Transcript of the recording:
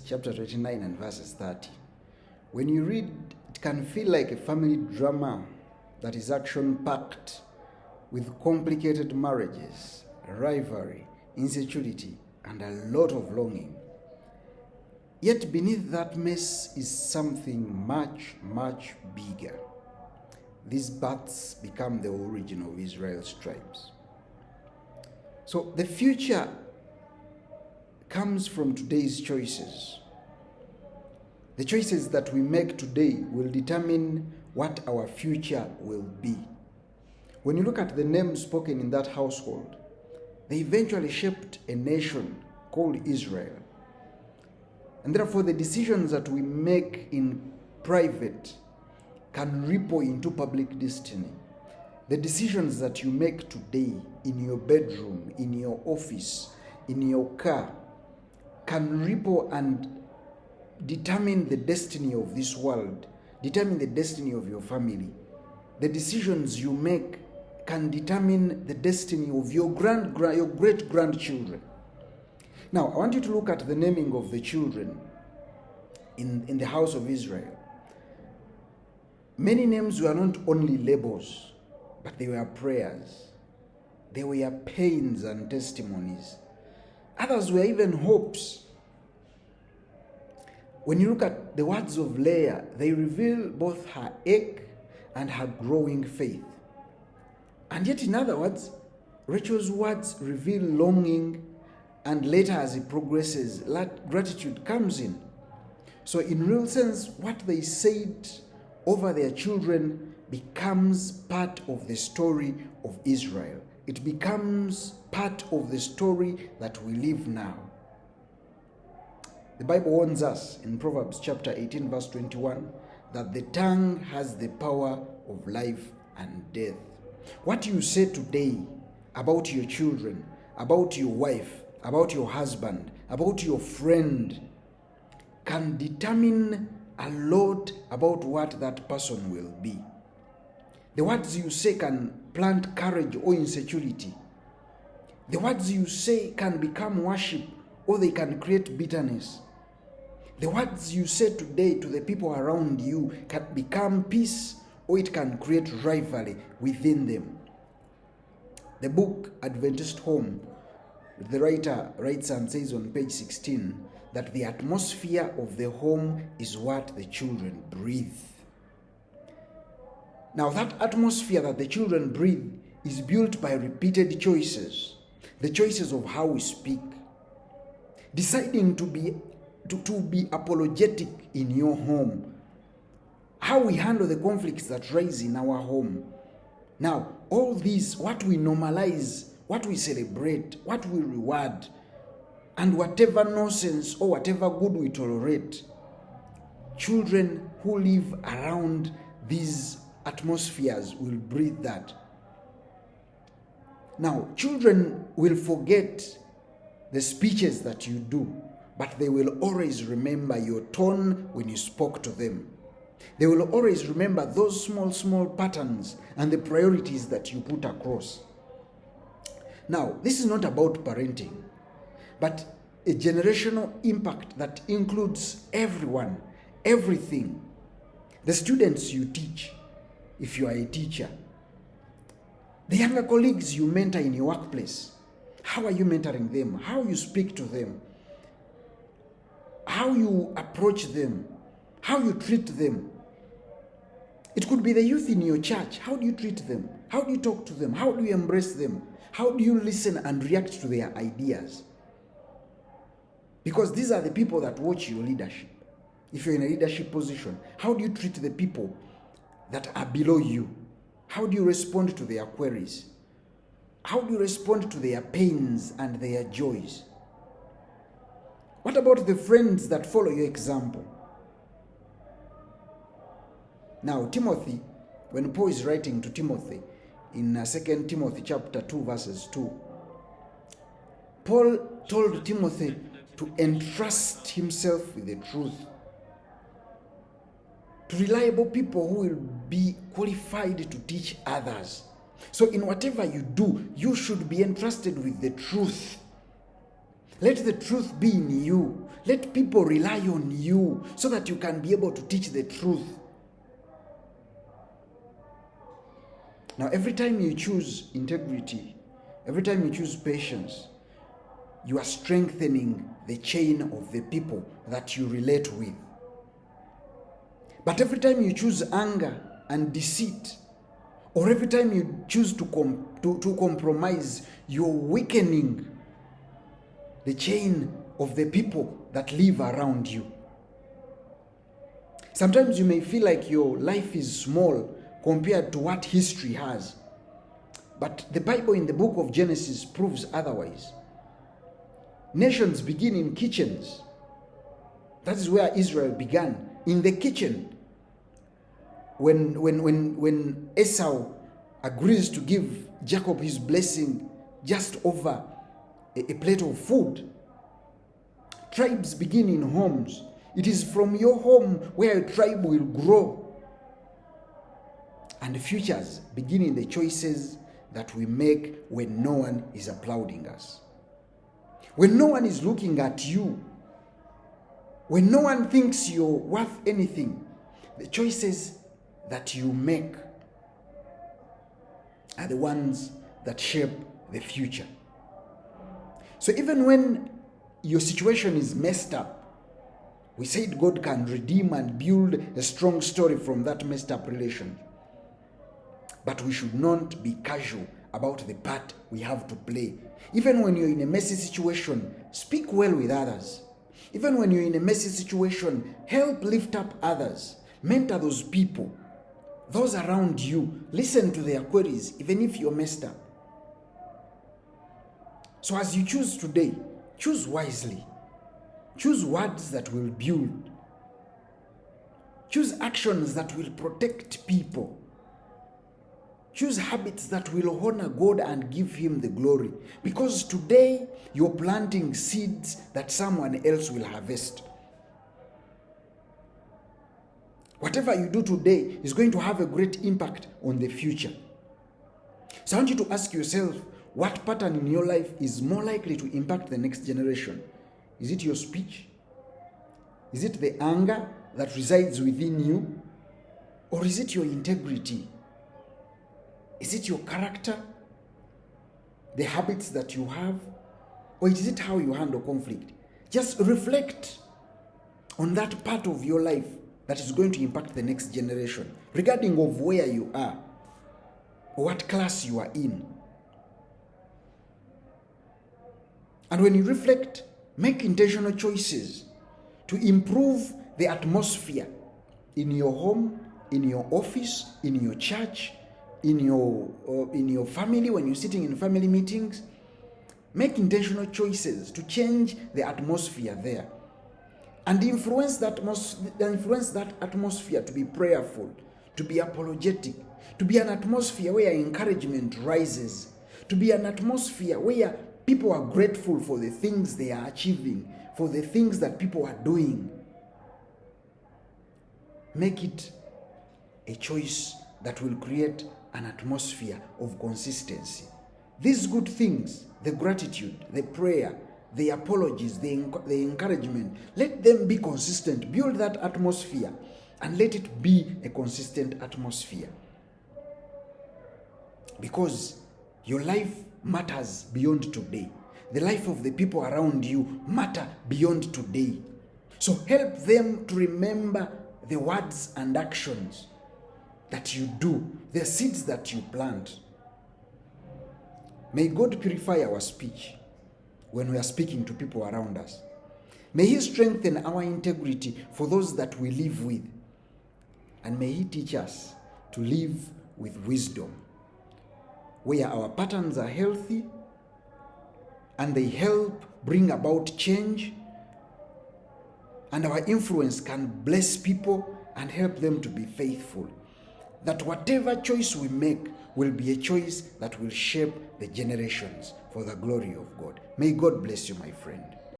chapter 29 and verses 30. When you read, it can feel like a family drama that is action-packed with complicated marriages, rivalry, insecurity, and a lot of longing. Yet beneath that mess is something much, much bigger. These births become the origin of Israel's tribes. So the future comes from today's choices. The choices that we make today will determine what our future will be. When you look at the names spoken in that household, they eventually shaped a nation called Israel. And therefore, the decisions that we make in private can ripple into public destiny. The decisions that you make today in your bedroom, in your office, in your car, can ripple and determine the destiny of this world, determine the destiny of your family. The decisions you make can determine the destiny of your great-grandchildren. Now, I want you to look at the naming of the children in the house of Israel. Many names were not only labels, but they were prayers. They were pains and testimonies. Others were even hopes. When you look at the words of Leah, they reveal both her ache and her growing faith. And yet, in other words, Rachel's words reveal longing, and later as it progresses, gratitude comes in. So in real sense, what they said over their children becomes part of the story of Israel. It becomes part of the story that we live now. The Bible warns us in Proverbs chapter 18 verse 21 that the tongue has the power of life and death. What you say today about your children, about your wife, about your husband, about your friend, can determine a lot about what that person will be. The words you say can plant courage or insecurity. The words you say can become worship, or they can create bitterness. The words you say today to the people around you can become peace, or it can create rivalry within them. The book Adventist Home, the writer writes and says on page 16 that the atmosphere of the home is what the children breathe. Now, that atmosphere that the children breathe is built by repeated choices, the choices of how we speak, deciding to be apologetic in your home, how we handle the conflicts that rise in our home. Now, all these, what we normalize, what we celebrate, what we reward, and whatever nonsense or whatever good we tolerate, children who live around these atmospheres will breathe that. Now, children will forget the speeches that you do, but they will always remember your tone when you spoke to them. They will always remember those small patterns and the priorities that you put across. Now, this is not about parenting, but a generational impact that includes everyone, everything. The students you teach, if you are a teacher, the younger colleagues you mentor in your workplace, how are you mentoring them? How you speak to them? How you approach them? How you treat them? It could be the youth in your church. How do you treat them? How do you talk to them? How do you embrace them? How do you listen and react to their ideas? Because these are the people that watch your leadership. If you're in a leadership position, how do you treat the people that are below you? How do you respond to their queries? How do you respond to their pains and their joys? What about the friends that follow your example? Now, Timothy, when Paul is writing to Timothy in 2 Timothy chapter 2 verses 2, Paul told Timothy to entrust himself with the truth, to reliable people who will be qualified to teach others. So in whatever you do, you should be entrusted with the truth. Let the truth be in you. Let people rely on you so that you can be able to teach the truth. Now, every time you choose integrity, every time you choose patience, you are strengthening the chain of the people that you relate with. But every time you choose anger and deceit, or every time you choose to compromise, you're weakening the chain of the people that live around you. Sometimes you may feel like your life is small compared to what history has. But the Bible in the book of Genesis proves otherwise. Nations begin in kitchens. That is where Israel began, in the kitchen. When Esau agrees to give Jacob his blessing just over a plate of food, tribes begin in homes. It is from your home where a tribe will grow. And futures begin in the choices that we make when no one is applauding us. When no one is looking at you. When no one thinks you're worth anything. The choices that you make are the ones that shape the future. So even when your situation is messed up, we said God can redeem and build a strong story from that messed up relation. But we should not be casual about the part we have to play. Even when you're in a messy situation, speak well with others. Even when you're in a messy situation, help lift up others. Mentor those people, those around you. Listen to their queries, even if you're messed up. So as you choose today, choose wisely. Choose words that will build. Choose actions that will protect people. Choose habits that will honor God and give Him the glory. Because today, you're planting seeds that someone else will harvest. Whatever you do today is going to have a great impact on the future. So I want you to ask yourself, what pattern in your life is more likely to impact the next generation? Is it your speech? Is it the anger that resides within you? Or is it your integrity? Is it your character? The habits that you have? Or is it how you handle conflict? Just reflect on that part of your life that is going to impact the next generation, regarding of where you are or what class you are in. And when you reflect, make intentional choices to improve the atmosphere in your home, in your office, in your church, in your family, when you're sitting in family meetings. Make intentional choices to change the atmosphere there. And influence that atmosphere to be prayerful, to be apologetic, to be an atmosphere where encouragement rises, to be an atmosphere where people are grateful for the things they are achieving, for the things that people are doing. Make it a choice that will create an atmosphere of consistency. These good things, the gratitude, the prayer, the apologies, the encouragement, let them be consistent. Build that atmosphere and let it be a consistent atmosphere. Because your life matters beyond today. The life of the people around you matter beyond today. So help them to remember the words and actions that you do, the seeds that you plant. May God purify our speech when we are speaking to people around us. May He strengthen our integrity for those that we live with. And may He teach us to live with wisdom, where our patterns are healthy and they help bring about change, and our influence can bless people and help them to be faithful. That whatever choice we make will be a choice that will shape the generations for the glory of God. May God bless you, my friend.